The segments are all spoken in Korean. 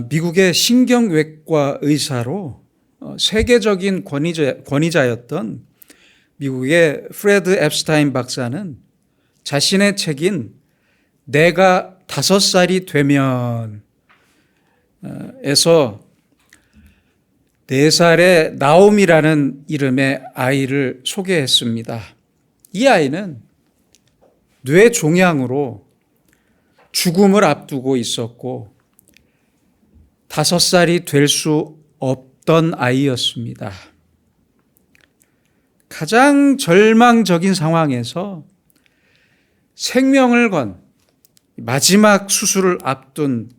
미국의 신경외과 의사로 세계적인 권위자였던 미국의 프레드 앱스타인 박사는 자신의 책인 내가 5살이 되면 에서 4살의 나옴이라는 이름의 아이를 소개했습니다. 이 아이는 뇌종양으로 죽음을 앞두고 있었고 5살이 될 수 없던 아이였습니다. 가장 절망적인 상황에서 생명을 건 마지막 수술을 앞둔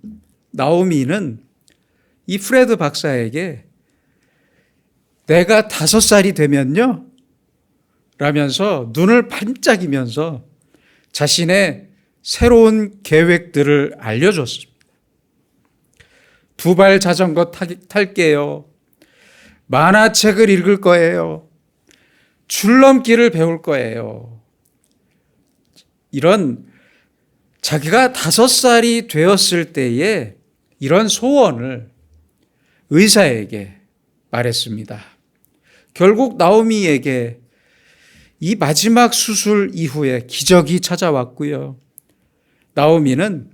나오미는 이 프레드 박사에게 내가 5살이 되면요? 라면서 눈을 반짝이면서 자신의 새로운 계획들을 알려줬습니다. 2발 자전거 탈게요. 만화책을 읽을 거예요. 줄넘기를 배울 거예요. 이런 자기가 5살이 되었을 때에 이런 소원을 의사에게 말했습니다. 결국 나오미에게 이 마지막 수술 이후에 기적이 찾아왔고요. 나오미는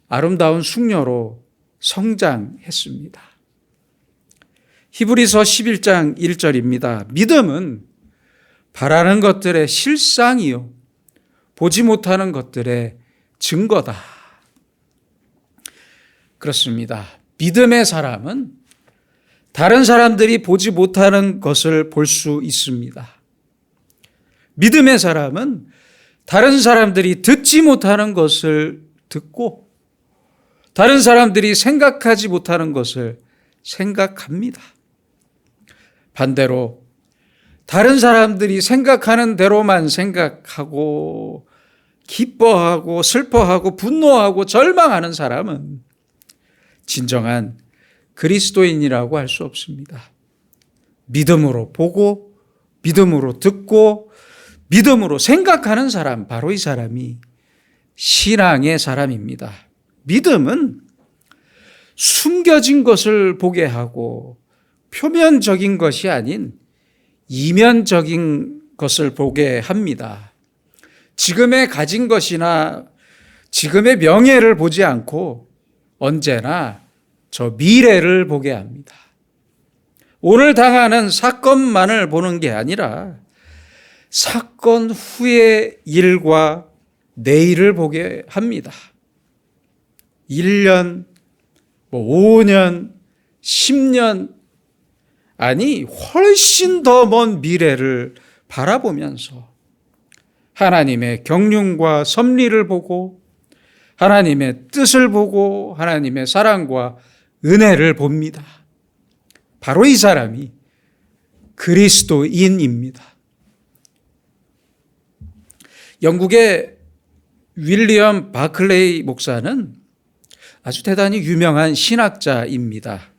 아름다운 숙녀로 성장했습니다. 히브리서 11장 1절입니다. 믿음은 바라는 것들의 실상이요 보지 못하는 것들의 증거다. 그렇습니다. 믿음의 사람은 다른 사람들이 보지 못하는 것을 볼 수 있습니다. 믿음의 사람은 다른 사람들이 듣지 못하는 것을 듣고 다른 사람들이 생각하지 못하는 것을 생각합니다. 반대로 다른 사람들이 생각하는 대로만 생각하고 기뻐하고 슬퍼하고 분노하고 절망하는 사람은 진정한 그리스도인이라고 할 수 없습니다. 믿음으로 보고 믿음으로 듣고 믿음으로 생각하는 사람, 바로 이 사람이 신앙의 사람입니다. 믿음은 숨겨진 것을 보게 하고 표면적인 것이 아닌 이면적인 것을 보게 합니다. 지금의 가진 것이나 지금의 명예를 보지 않고 언제나 저 미래를 보게 합니다. 오늘 당하는 사건만을 보는 게 아니라 사건 후의 일과 내일을 보게 합니다. 1년, 5년, 10년, 아니 훨씬 더 먼 미래를 바라보면서 하나님의 경륜과 섭리를 보고 하나님의 뜻을 보고 하나님의 사랑과 은혜를 봅니다. 바로 이 사람이 그리스도인입니다. 영국의 윌리엄 바클레이 목사는 아주 대단히 유명한 신학자입니다.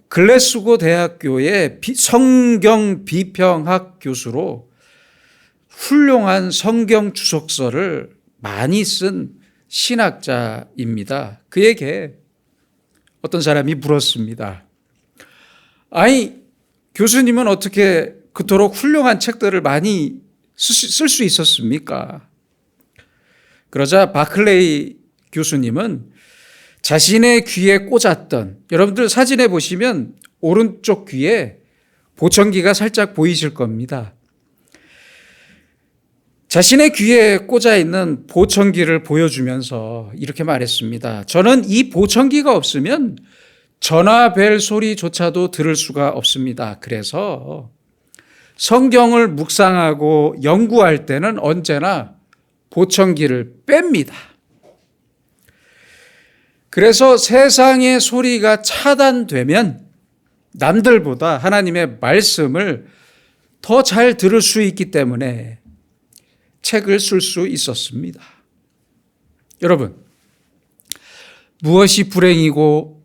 글래스고 대학교의 성경 비평학 교수로 훌륭한 성경 주석서를 많이 쓴 신학자입니다. 그에게 어떤 사람이 물었습니다. 아니, 교수님은 어떻게 그토록 훌륭한 책들을 많이 쓸 수 있었습니까? 그러자 바클레이 교수님은 자신의 귀에 꽂았던, 여러분들 사진에 보시면 오른쪽 귀에 보청기가 살짝 보이실 겁니다. 자신의 귀에 꽂아 있는 보청기를 보여주면서 이렇게 말했습니다. 저는 이 보청기가 없으면 전화벨 소리조차도 들을 수가 없습니다. 그래서 성경을 묵상하고 연구할 때는 언제나 보청기를 뺍니다. 그래서 세상의 소리가 차단되면 남들보다 하나님의 말씀을 더 잘 들을 수 있기 때문에 책을 쓸 수 있었습니다. 여러분, 무엇이 불행이고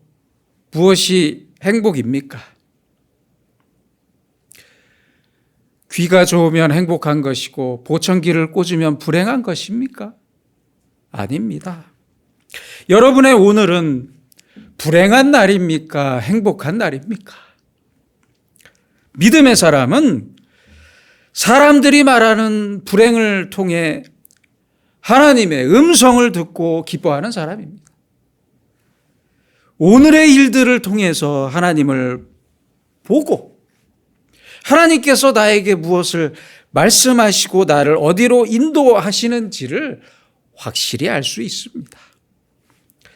무엇이 행복입니까? 귀가 좋으면 행복한 것이고 보청기를 꽂으면 불행한 것입니까? 아닙니다. 여러분의 오늘은 불행한 날입니까? 행복한 날입니까? 믿음의 사람은 사람들이 말하는 불행을 통해 하나님의 음성을 듣고 기뻐하는 사람입니다. 오늘의 일들을 통해서 하나님을 보고 하나님께서 나에게 무엇을 말씀하시고 나를 어디로 인도하시는지를 확실히 알 수 있습니다.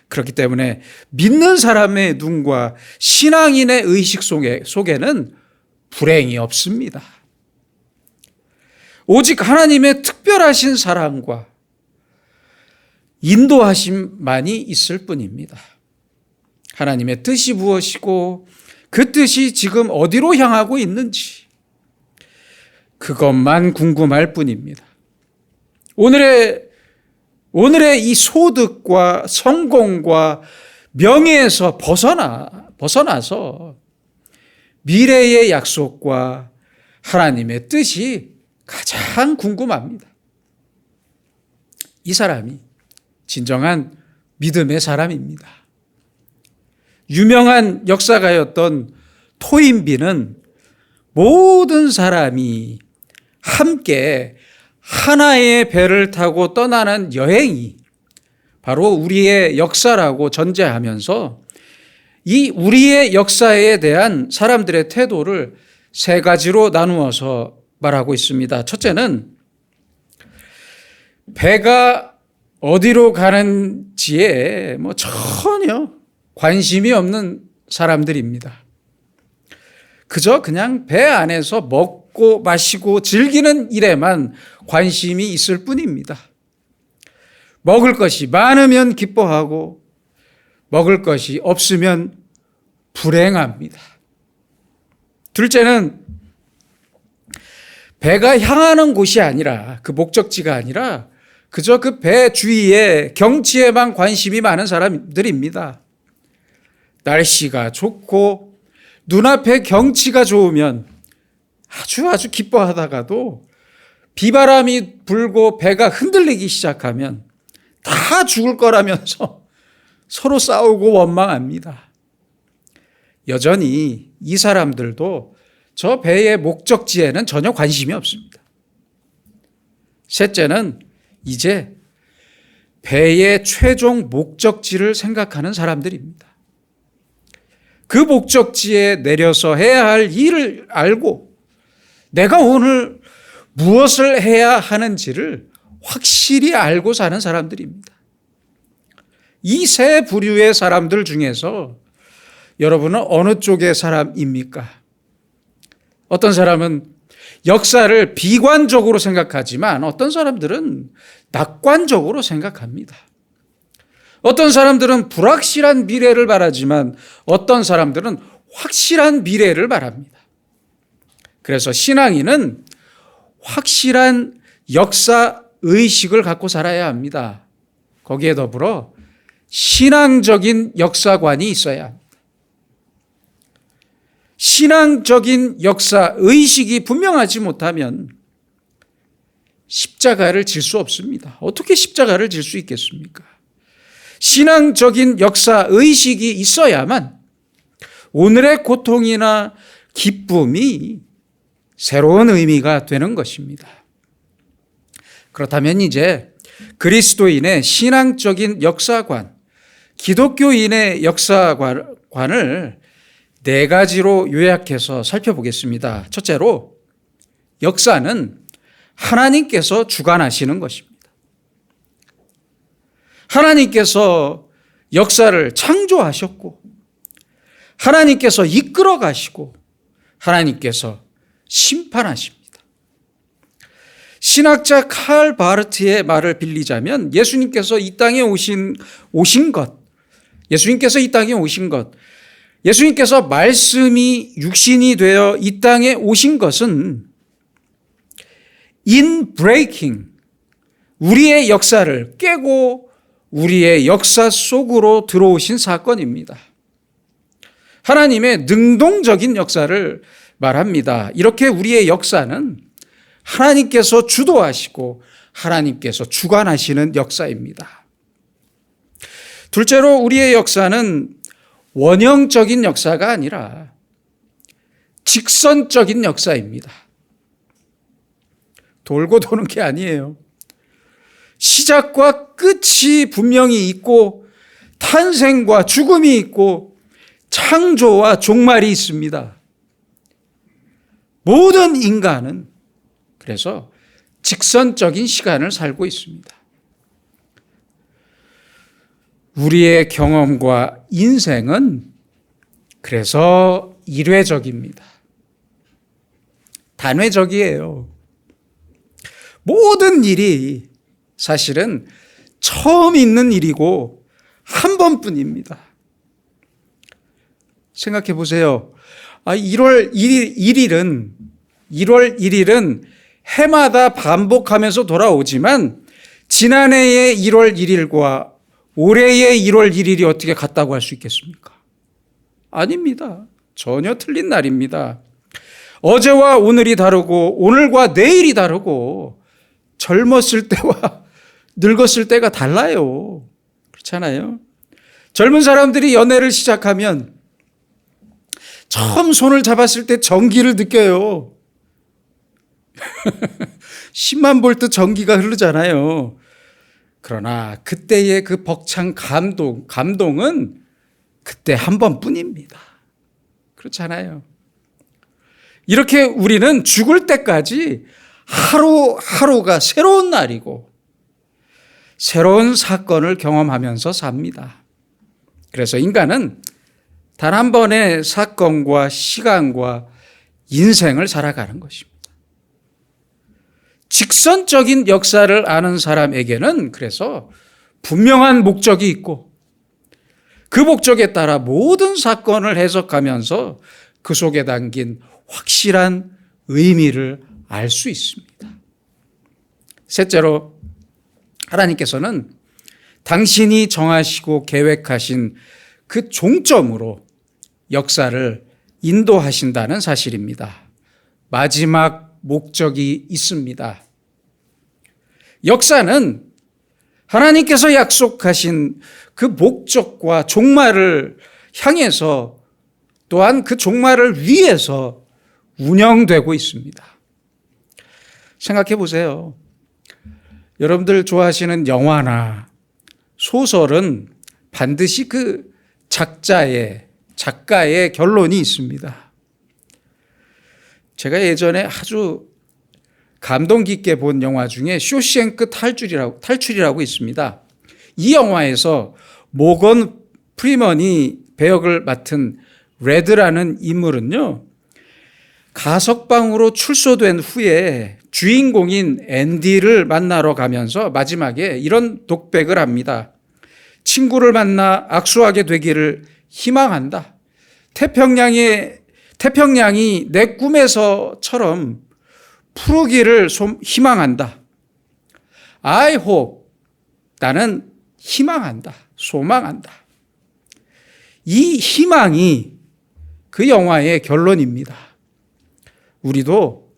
그렇기 때문에 믿는 사람의 눈과 신앙인의 의식 속에는 불행이 없습니다. 오직 하나님의 특별하신 사랑과 인도하심만이 있을 뿐입니다. 하나님의 뜻이 무엇이고 그 뜻이 지금 어디로 향하고 있는지 그것만 궁금할 뿐입니다. 오늘의 이 소득과 성공과 명예에서 벗어나서 미래의 약속과 하나님의 뜻이 가장 궁금합니다. 이 사람이 진정한 믿음의 사람입니다. 유명한 역사가였던 토인비는 모든 사람이 함께 하나의 배를 타고 떠나는 여행이 바로 우리의 역사라고 전제하면서 이 우리의 역사에 대한 사람들의 태도를 세 가지로 나누어서 말하고 있습니다. 첫째는 배가 어디로 가는지에 전혀 관심이 없는 사람들입니다. 그저 그냥 배 안에서 먹고 마시고 즐기는 일에만 관심이 있을 뿐입니다. 먹을 것이 많으면 기뻐하고 먹을 것이 없으면 불행합니다. 둘째는 배가 향하는 곳이 아니라 그 목적지가 아니라 그저 그 배 주위에 경치에만 관심이 많은 사람들입니다. 날씨가 좋고 눈앞에 경치가 좋으면 아주 기뻐하다가도 비바람이 불고 배가 흔들리기 시작하면 다 죽을 거라면서 서로 싸우고 원망합니다. 여전히 이 사람들도 저 배의 목적지에는 전혀 관심이 없습니다. 셋째는 이제 배의 최종 목적지를 생각하는 사람들입니다. 그 목적지에 내려서 해야 할 일을 알고 내가 오늘 무엇을 해야 하는지를 확실히 알고 사는 사람들입니다. 이 세 부류의 사람들 중에서 여러분은 어느 쪽의 사람입니까? 어떤 사람은 역사를 비관적으로 생각하지만 어떤 사람들은 낙관적으로 생각합니다. 어떤 사람들은 불확실한 미래를 바라지만 어떤 사람들은 확실한 미래를 바랍니다. 그래서 신앙인은 확실한 역사 의식을 갖고 살아야 합니다. 거기에 더불어 신앙적인 역사관이 있어야 합니다. 신앙적인 역사 의식이 분명하지 못하면 십자가를 질 수 없습니다. 어떻게 십자가를 질 수 있겠습니까? 신앙적인 역사 의식이 있어야만 오늘의 고통이나 기쁨이 새로운 의미가 되는 것입니다. 그렇다면 이제 그리스도인의 신앙적인 역사관, 기독교인의 역사관을 네 가지로 요약해서 살펴보겠습니다. 첫째로 역사는 하나님께서 주관하시는 것입니다. 하나님께서 역사를 창조하셨고 하나님께서 이끌어 가시고 하나님께서 심판하십니다. 신학자 칼 바르트의 말을 빌리자면 예수님께서 이 땅에 오신 것, 예수님께서 말씀이 육신이 되어 이 땅에 오신 것은 in breaking, 우리의 역사를 깨고 우리의 역사 속으로 들어오신 사건입니다. 하나님의 능동적인 역사를 말합니다. 이렇게 우리의 역사는 하나님께서 주도하시고 하나님께서 주관하시는 역사입니다. 둘째로 우리의 역사는 원형적인 역사가 아니라 직선적인 역사입니다. 돌고 도는 게 아니에요. 시작과 끝이 분명히 있고 탄생과 죽음이 있고 창조와 종말이 있습니다. 모든 인간은 그래서 직선적인 시간을 살고 있습니다. 우리의 경험과 인생은 그래서 일회적입니다. 단회적이에요. 모든 일이 사실은 처음 있는 일이고 한 번뿐입니다. 생각해 보세요. 1월 1일은 해마다 반복하면서 돌아오지만 지난해의 1월 1일과 올해의 1월 1일이 어떻게 같다고 할 수 있겠습니까? 아닙니다. 전혀 틀린 날입니다. 어제와 오늘이 다르고 오늘과 내일이 다르고 젊었을 때와 늙었을 때가 달라요. 그렇잖아요. 젊은 사람들이 연애를 시작하면 처음 손을 잡았을 때 전기를 느껴요. 10만 볼트 전기가 흐르잖아요. 그러나 그때의 그 벅찬 감동은 그때 한 번뿐입니다. 그렇잖아요. 이렇게 우리는 죽을 때까지 하루하루가 새로운 날이고 새로운 사건을 경험하면서 삽니다. 그래서 인간은 단 한 번의 사건과 시간과 인생을 살아가는 것입니다. 직선적인 역사를 아는 사람에게는 그래서 분명한 목적이 있고 그 목적에 따라 모든 사건을 해석하면서 그 속에 담긴 확실한 의미를 알 수 있습니다. 셋째로 하나님께서는 당신이 정하시고 계획하신 그 종점으로 역사를 인도하신다는 사실입니다. 마지막 목적이 있습니다. 역사는 하나님께서 약속하신 그 목적과 종말을 향해서 또한 그 종말을 위해서 운영되고 있습니다. 생각해 보세요. 여러분들 좋아하시는 영화나 소설은 반드시 그 작가의 결론이 있습니다. 제가 예전에 아주 감동 깊게 본 영화 중에 쇼생크 탈출이라고 있습니다. 이 영화에서 모건 프리먼이 배역을 맡은 레드라는 인물은요, 가석방으로 출소된 후에 주인공인 앤디를 만나러 가면서 마지막에 이런 독백을 합니다. 친구를 만나 악수하게 되기를 희망한다. 태평양이 내 꿈에서처럼 푸르기를 희망한다. I hope. 나는 희망한다. 소망한다. 이 희망이 그 영화의 결론입니다. 우리도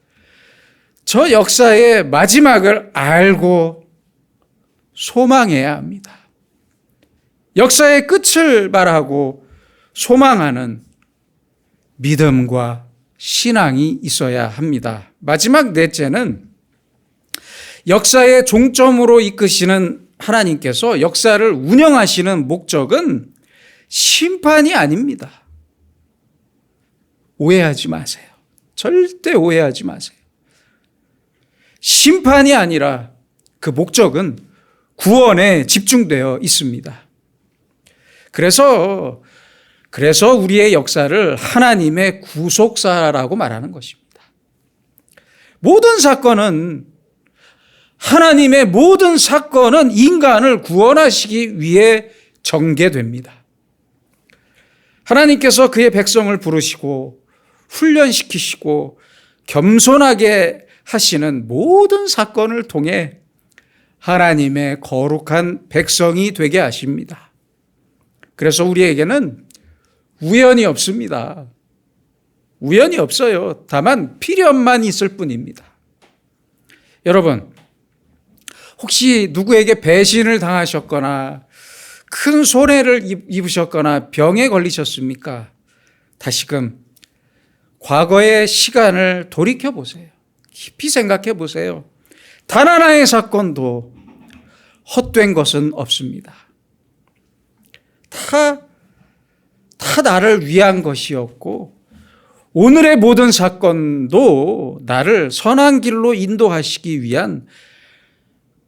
저 역사의 마지막을 알고 소망해야 합니다. 역사의 끝을 바라고 소망하는 믿음과 신앙이 있어야 합니다. 마지막 넷째는 역사의 종점으로 이끄시는 하나님께서 역사를 운영하시는 목적은 심판이 아닙니다. 오해하지 마세요. 절대 오해하지 마세요. 심판이 아니라 그 목적은 구원에 집중되어 있습니다. 그래서 우리의 역사를 하나님의 구속사라고 말하는 것입니다. 하나님의 모든 사건은 인간을 구원하시기 위해 전개됩니다. 하나님께서 그의 백성을 부르시고 훈련시키시고 겸손하게 하시는 모든 사건을 통해 하나님의 거룩한 백성이 되게 하십니다. 그래서 우리에게는 우연이 없습니다. 우연이 없어요. 다만 필연만 있을 뿐입니다. 여러분, 혹시 누구에게 배신을 당하셨거나 큰 손해를 입으셨거나 병에 걸리셨습니까? 다시금 과거의 시간을 돌이켜 보세요. 깊이 생각해 보세요. 단 하나의 사건도 헛된 것은 없습니다. 다 나를 위한 것이었고, 오늘의 모든 사건도 나를 선한 길로 인도하시기 위한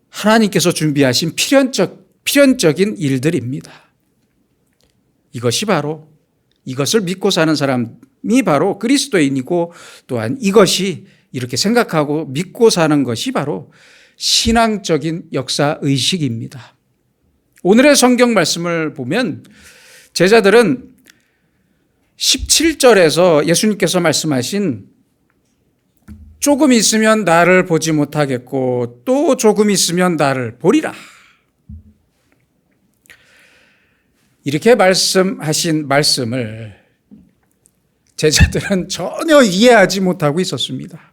하나님께서 준비하신 필연적인 일들입니다. 이것을 믿고 사는 사람이 바로 그리스도인이고, 또한 이것이 이렇게 생각하고 믿고 사는 것이 바로 신앙적인 역사의식입니다. 오늘의 성경 말씀을 보면 제자들은 17절에서 예수님께서 말씀하신 조금 있으면 나를 보지 못하겠고 또 조금 있으면 나를 보리라, 이렇게 말씀하신 말씀을 제자들은 전혀 이해하지 못하고 있었습니다.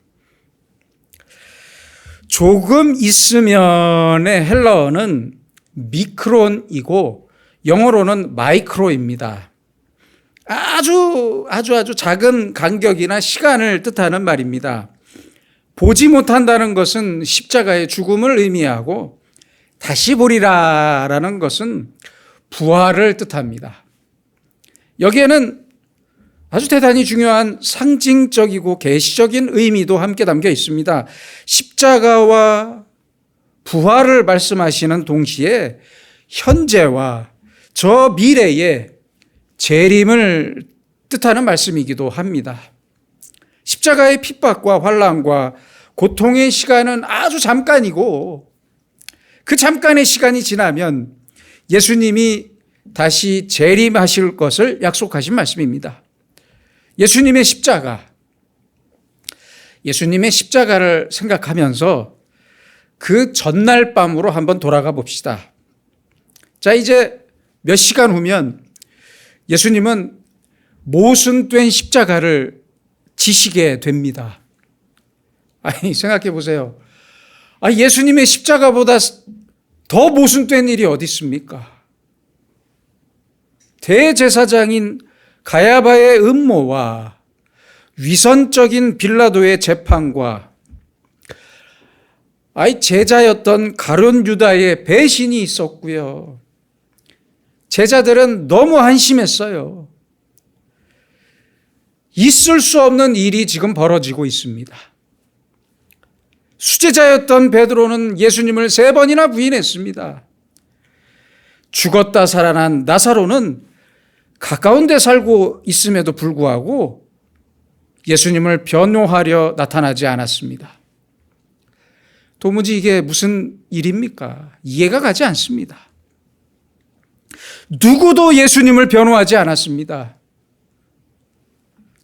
조금 있으면의 헬라어는 미크론이고 영어로는 마이크로입니다. 아주 작은 간격이나 시간을 뜻하는 말입니다. 보지 못한다는 것은 십자가의 죽음을 의미하고, 다시 보리라라는 것은 부활을 뜻합니다. 여기에는 아주 대단히 중요한 상징적이고 계시적인 의미도 함께 담겨 있습니다. 십자가와 부활을 말씀하시는 동시에 현재와 저 미래의 재림을 뜻하는 말씀이기도 합니다. 십자가의 핍박과 환난과 고통의 시간은 아주 잠깐이고, 그 잠깐의 시간이 지나면 예수님이 다시 재림하실 것을 약속하신 말씀입니다. 예수님의 십자가를 생각하면서 그 전날 밤으로 한번 돌아가 봅시다. 자, 이제 몇 시간 후면 예수님은 모순된 십자가를 지시게 됩니다. 아니, 생각해 보세요. 예수님의 십자가보다 더 모순된 일이 어디 있습니까? 대제사장인 가야바의 음모와 위선적인 빌라도의 재판과 제자였던 가룟 유다의 배신이 있었고요. 제자들은 너무 한심했어요. 있을 수 없는 일이 지금 벌어지고 있습니다. 수제자였던 베드로는 예수님을 3번이나 부인했습니다. 죽었다 살아난 나사로는 가까운 데 살고 있음에도 불구하고 예수님을 변호하려 나타나지 않았습니다. 도무지 이게 무슨 일입니까? 이해가 가지 않습니다. 누구도 예수님을 변호하지 않았습니다.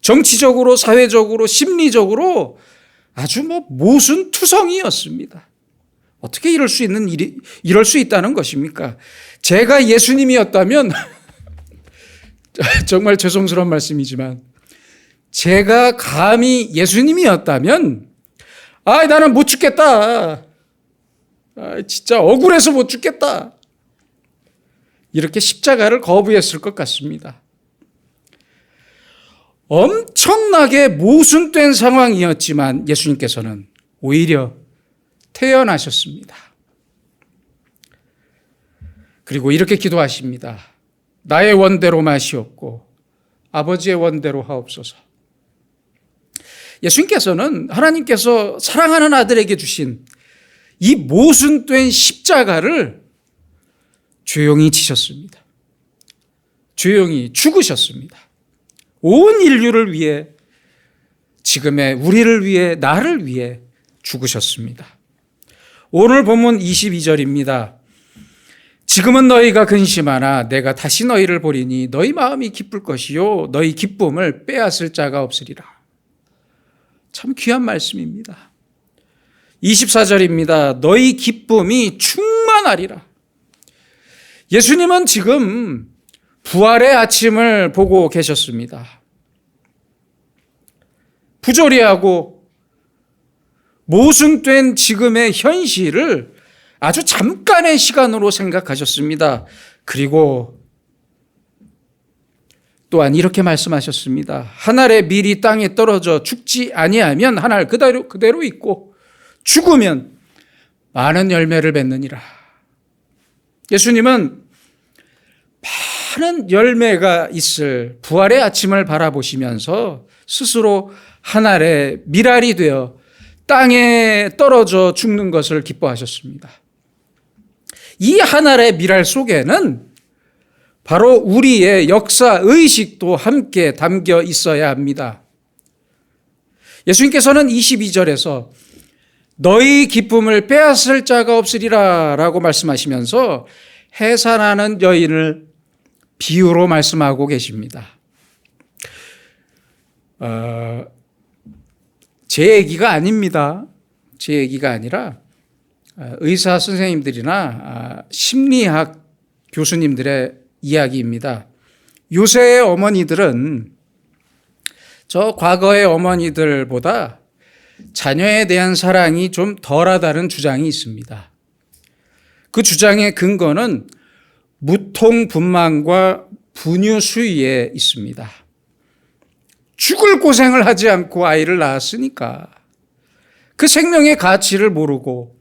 정치적으로, 사회적으로, 심리적으로 아주 모순투성이었습니다. 어떻게 이럴 수 있다는 것입니까? 제가 예수님이었다면 정말 죄송스러운 말씀이지만, 제가 감히 예수님이었다면 나는 못 죽겠다, 진짜 억울해서 못 죽겠다, 이렇게 십자가를 거부했을 것 같습니다. 엄청나게 모순된 상황이었지만 예수님께서는 오히려 태어나셨습니다. 그리고 이렇게 기도하십니다. 나의 원대로 마시옵고 아버지의 원대로 하옵소서. 예수님께서는 하나님께서 사랑하는 아들에게 주신 이 모순된 십자가를 조용히 지셨습니다. 조용히 죽으셨습니다. 온 인류를 위해, 지금의 우리를 위해, 나를 위해 죽으셨습니다. 오늘 본문 22절입니다. 지금은 너희가 근심하나 내가 다시 너희를 보리니 너희 마음이 기쁠 것이요 너희 기쁨을 빼앗을 자가 없으리라. 참 귀한 말씀입니다. 24절입니다. 너희 기쁨이 충만하리라. 예수님은 지금 부활의 아침을 보고 계셨습니다. 부조리하고 모순된 지금의 현실을 아주 잠깐의 시간으로 생각하셨습니다. 그리고 또한 이렇게 말씀하셨습니다. 한 알의 밀이 땅에 떨어져 죽지 아니하면 한 알 그대로 있고 죽으면 많은 열매를 맺느니라. 예수님은 많은 열매가 있을 부활의 아침을 바라보시면서 스스로 한 알의 밀알이 되어 땅에 떨어져 죽는 것을 기뻐하셨습니다. 이 한 알의 밀알 속에는 바로 우리의 역사 의식도 함께 담겨 있어야 합니다. 예수님께서는 22절에서 너희 기쁨을 빼앗을 자가 없으리라 라고 말씀하시면서 해산하는 여인을 비유로 말씀하고 계십니다. 제 얘기가 아닙니다. 제 얘기가 아니라 의사 선생님들이나 심리학 교수님들의 이야기입니다. 요새의 어머니들은 저 과거의 어머니들보다 자녀에 대한 사랑이 좀 덜하다는 주장이 있습니다. 그 주장의 근거는 무통분만과 분유수유에 있습니다. 죽을 고생을 하지 않고 아이를 낳았으니까 그 생명의 가치를 모르고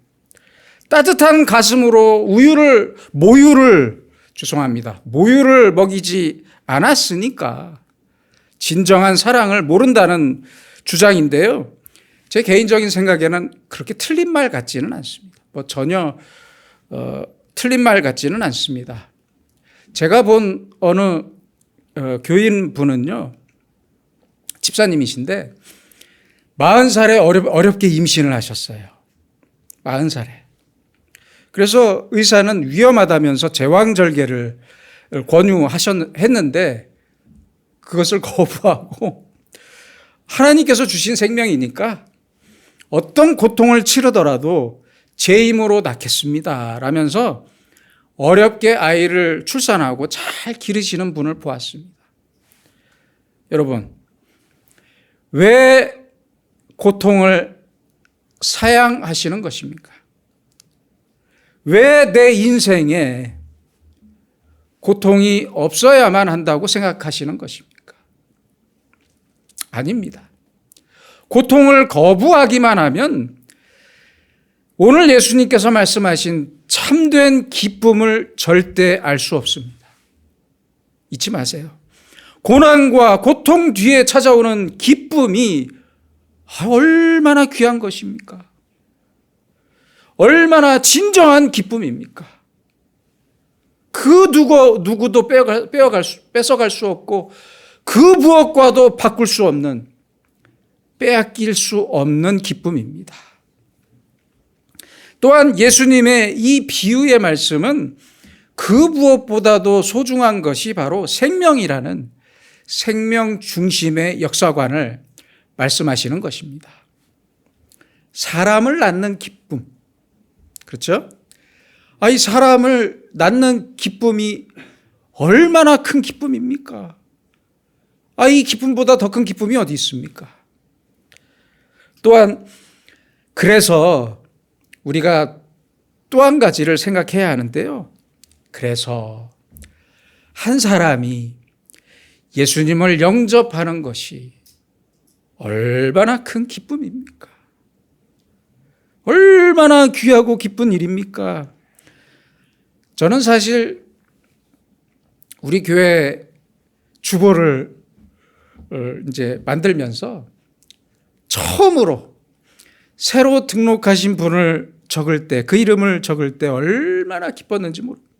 따뜻한 가슴으로 모유를 먹이지 않았으니까 진정한 사랑을 모른다는 주장인데요. 제 개인적인 생각에는 그렇게 틀린 말 같지는 않습니다. 전혀 틀린 말 같지는 않습니다. 제가 본 어느 교인 분은요, 집사님이신데 40살에 어렵게 임신을 하셨어요. 40살에. 그래서 의사는 위험하다면서 제왕절개를 권유했는데 그것을 거부하고 하나님께서 주신 생명이니까 어떤 고통을 치르더라도 제 힘으로 낳겠습니다 라면서 어렵게 아이를 출산하고 잘 기르시는 분을 보았습니다. 여러분, 왜 고통을 사양하시는 것입니까? 왜 내 인생에 고통이 없어야만 한다고 생각하시는 것입니까? 아닙니다. 고통을 거부하기만 하면 오늘 예수님께서 말씀하신 참된 기쁨을 절대 알 수 없습니다. 잊지 마세요. 고난과 고통 뒤에 찾아오는 기쁨이 얼마나 귀한 것입니까? 얼마나 진정한 기쁨입니까? 그 누구도 뺏어갈 수 없고 그 무엇과도 바꿀 수 없는, 빼앗길 수 없는 기쁨입니다. 또한 예수님의 이 비유의 말씀은 그 무엇보다도 소중한 것이 바로 생명이라는 생명 중심의 역사관을 말씀하시는 것입니다. 사람을 낳는 기쁨. 그렇죠? 이 사람을 낳는 기쁨이 얼마나 큰 기쁨입니까? 이 기쁨보다 더 큰 기쁨이 어디 있습니까? 또한 그래서 우리가 또 한 가지를 생각해야 하는데요. 그래서 한 사람이 예수님을 영접하는 것이 얼마나 큰 기쁨입니까? 얼마나 귀하고 기쁜 일입니까? 저는 사실 우리 교회 주보를 이제 만들면서 처음으로 새로 등록하신 분을 적을 때, 그 이름을 적을 때 얼마나 기뻤는지 모릅니다.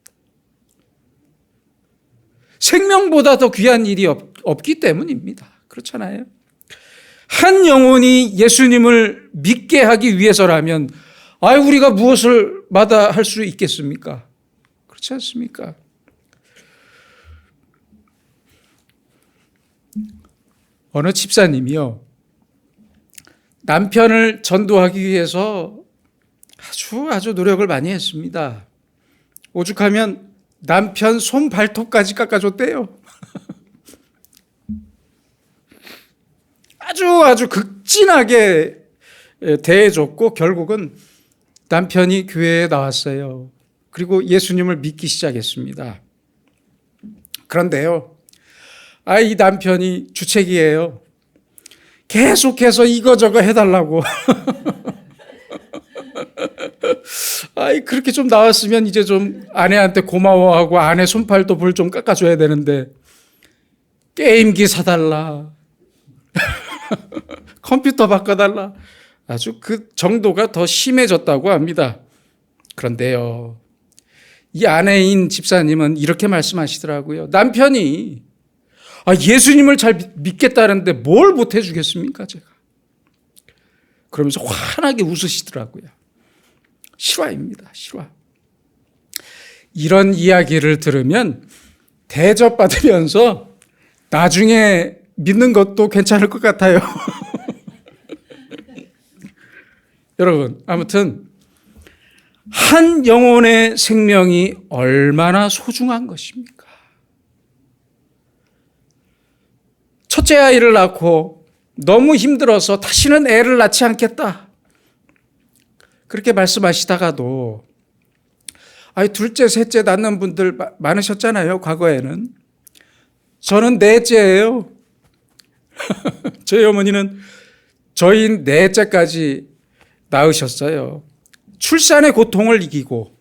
생명보다 더 귀한 일이 없기 때문입니다. 그렇잖아요. 한 영혼이 예수님을 믿게 하기 위해서라면 우리가 무엇을 마다할 수 있겠습니까? 그렇지 않습니까? 어느 집사님이요, 남편을 전도하기 위해서 아주 노력을 많이 했습니다. 오죽하면 남편 손 발톱까지 깎아줬대요. 아주 극진하게 대해줬고 결국은 남편이 교회에 나왔어요. 그리고 예수님을 믿기 시작했습니다. 그런데요, 이 남편이 주책이에요. 계속해서 이거저거 해달라고. 그렇게 좀 나왔으면 이제 좀 아내한테 고마워하고 아내 손팔도 불 좀 깎아줘야 되는데, 게임기 사달라. 컴퓨터 바꿔달라. 아주 그 정도가 더 심해졌다고 합니다. 그런데요, 이 아내인 집사님은 이렇게 말씀하시더라고요. 남편이 예수님을 잘 믿겠다는데 뭘 못해 주겠습니까, 제가. 그러면서 환하게 웃으시더라고요. 실화입니다, 실화. 이런 이야기를 들으면 대접받으면서 나중에 믿는 것도 괜찮을 것 같아요. 여러분, 아무튼 한 영혼의 생명이 얼마나 소중한 것입니까? 첫째 아이를 낳고 너무 힘들어서 다시는 애를 낳지 않겠다, 그렇게 말씀하시다가도 둘째, 셋째 낳는 분들 많으셨잖아요, 과거에는. 저는 넷째예요. 저희 어머니는 저희 넷째까지 낳으셨어요. 출산의 고통을 이기고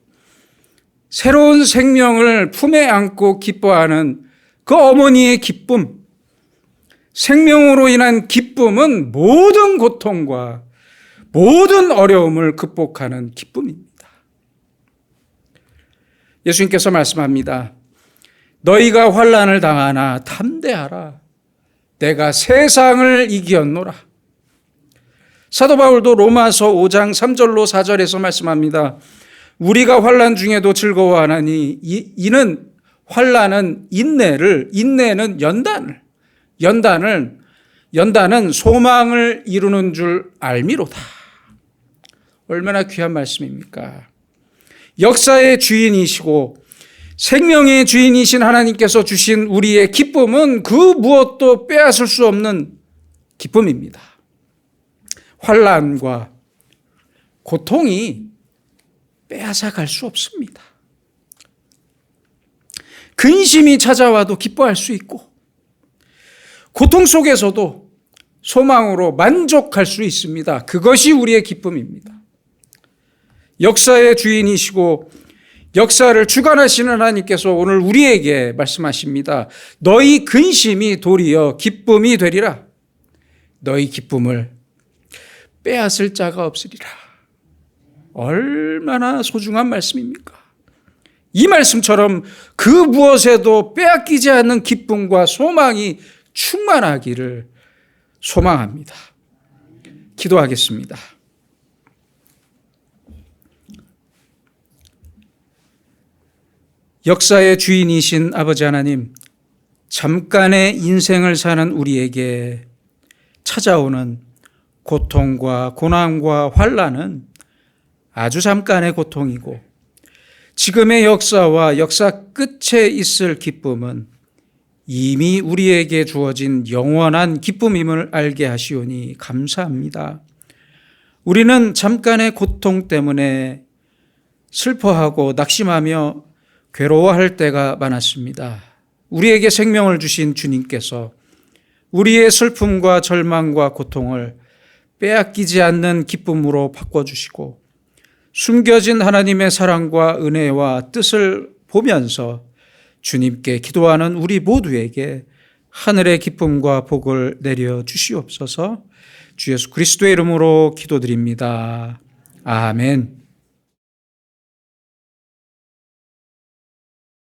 새로운 생명을 품에 안고 기뻐하는 그 어머니의 기쁨, 생명으로 인한 기쁨은 모든 고통과 모든 어려움을 극복하는 기쁨입니다. 예수님께서 말씀합니다. 너희가 환난을 당하나 담대하라. 내가 세상을 이기었노라. 사도 바울도 로마서 5장 3절로 4절에서 말씀합니다. 우리가 환난 중에도 즐거워하나니 이는 환난은 인내를, 인내는 연단은 소망을 이루는 줄 알미로다. 얼마나 귀한 말씀입니까? 역사의 주인이시고 생명의 주인이신 하나님께서 주신 우리의 기쁨은 그 무엇도 빼앗을 수 없는 기쁨입니다. 환난과 고통이 빼앗아 갈 수 없습니다. 근심이 찾아와도 기뻐할 수 있고 고통 속에서도 소망으로 만족할 수 있습니다. 그것이 우리의 기쁨입니다. 역사의 주인이시고 역사를 주관하시는 하나님께서 오늘 우리에게 말씀하십니다. 너희 근심이 도리어 기쁨이 되리라. 너희 기쁨을 빼앗을 자가 없으리라. 얼마나 소중한 말씀입니까? 이 말씀처럼 그 무엇에도 빼앗기지 않는 기쁨과 소망이 충만하기를 소망합니다. 기도하겠습니다. 역사의 주인이신 아버지 하나님, 잠깐의 인생을 사는 우리에게 찾아오는 고통과 고난과 환난은 아주 잠깐의 고통이고 지금의 역사와 역사 끝에 있을 기쁨은 이미 우리에게 주어진 영원한 기쁨임을 알게 하시오니 감사합니다. 우리는 잠깐의 고통 때문에 슬퍼하고 낙심하며 괴로워할 때가 많았습니다. 우리에게 생명을 주신 주님께서 우리의 슬픔과 절망과 고통을 빼앗기지 않는 기쁨으로 바꿔주시고 숨겨진 하나님의 사랑과 은혜와 뜻을 보면서 주님께 기도하는 우리 모두에게 하늘의 기쁨과 복을 내려 주시옵소서. 주 예수 그리스도의 이름으로 기도드립니다. 아멘.